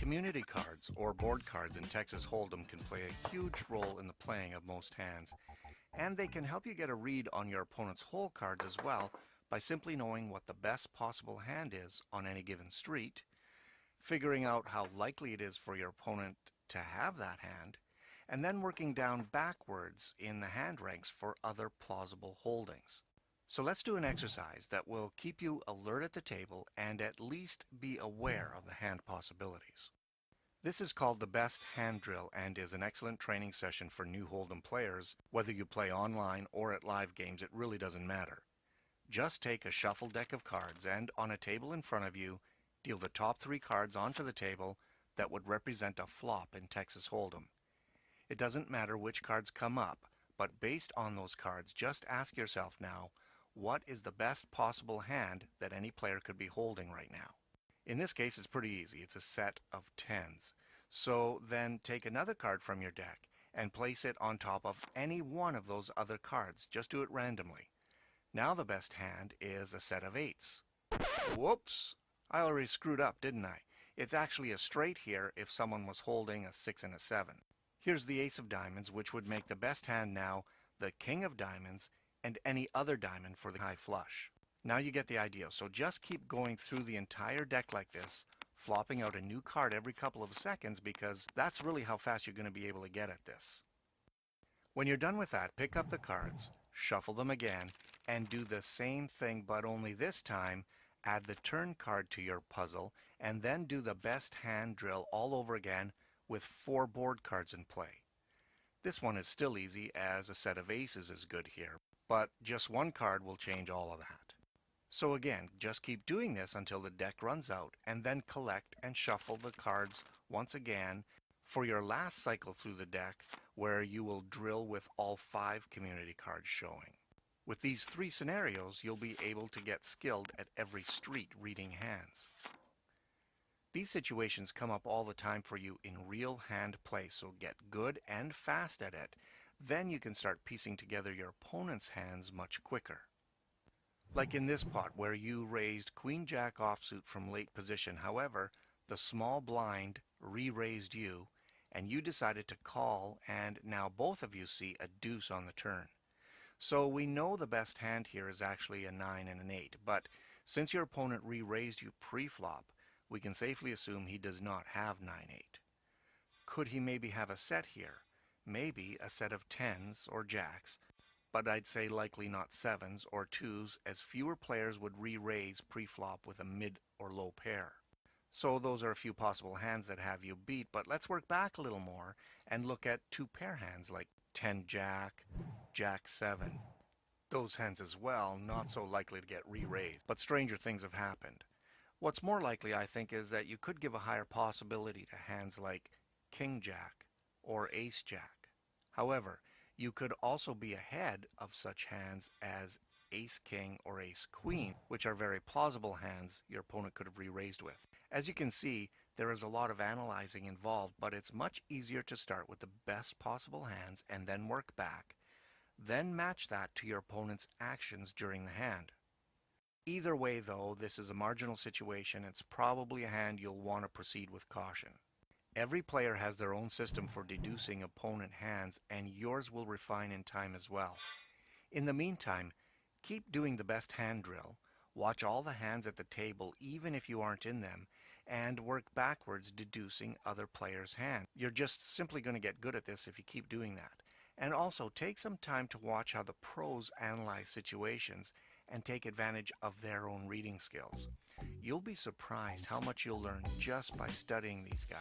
Community cards, or board cards in Texas Hold'em, can play a huge role in the playing of most hands, and they can help you get a read on your opponent's hole cards as well by simply knowing what the best possible hand is on any given street, figuring out how likely it is for your opponent to have that hand, and then working down backwards in the hand ranks for other plausible holdings. So let's do an exercise that will keep you alert at the table and at least be aware of the hand possibilities. This is called the Best Hand Drill and is an excellent training session for new Hold'em players. Whether you play online or at live games, it really doesn't matter. Just take a shuffled deck of cards and on a table in front of you, deal the top 3 cards onto the table that would represent a flop in Texas Hold'em. It doesn't matter which cards come up, but based on those cards, just ask yourself now, what is the best possible hand that any player could be holding right now? In this case, it's pretty easy. It's a set of 10s. So then take another card from your deck and place it on top of any one of those other cards. Just do it randomly. Now the best hand is a set of 8s. Whoops! I already screwed up, didn't I? It's actually a straight here if someone was holding a 6 and a 7. Here's the ace of diamonds, which would make the best hand now the king of diamonds and any other diamond for the high flush. Now you get the idea, so just keep going through the entire deck like this, flopping out a new card every couple of seconds, because that's really how fast you're going to be able to get at this. When you're done with that, pick up the cards, shuffle them again, and do the same thing, but only this time add the turn card to your puzzle, and then do the best hand drill all over again with 4 board cards in play. This one is still easy, as a set of aces is good here, but just one card will change all of that. So again, just keep doing this until the deck runs out, and then collect and shuffle the cards once again for your last cycle through the deck, where you will drill with all 5 community cards showing. With these 3 scenarios, you'll be able to get skilled at every street reading hands. These situations come up all the time for you in real hand play, so get good and fast at it. Then you can start piecing together your opponent's hands much quicker. Like in this pot where you raised Queen-Jack offsuit from late position. However, the small blind re-raised you, and you decided to call, and now both of you see a deuce on the turn. So we know the best hand here is actually a 9 and an 8, but since your opponent re-raised you pre-flop, we can safely assume he does not have 9-8. Could he maybe have a set here? Maybe a set of 10s or jacks, but I'd say likely not 7s or 2s, as fewer players would re-raise pre-flop with a mid or low pair. So those are a few possible hands that have you beat, but let's work back a little more and look at 2 pair hands like 10-jack, jack-7. Those hands as well, not so likely to get re-raised, but stranger things have happened. What's more likely, I think, is that you could give a higher possibility to hands like king-jack or ace-jack. However, you could also be ahead of such hands as ace-king or ace-queen, which are very plausible hands your opponent could have re-raised with. As you can see, there is a lot of analyzing involved, but it's much easier to start with the best possible hands and then work back. Then match that to your opponent's actions during the hand. Either way, though, this is a marginal situation. It's probably a hand you'll want to proceed with caution. Every player has their own system for deducing opponent hands, and yours will refine in time as well. In the meantime, keep doing the best hand drill, watch all the hands at the table even if you aren't in them, and work backwards deducing other players' hands. You're just simply going to get good at this if you keep doing that. And also take some time to watch how the pros analyze situations and take advantage of their own reading skills. You'll be surprised how much you'll learn just by studying these guys.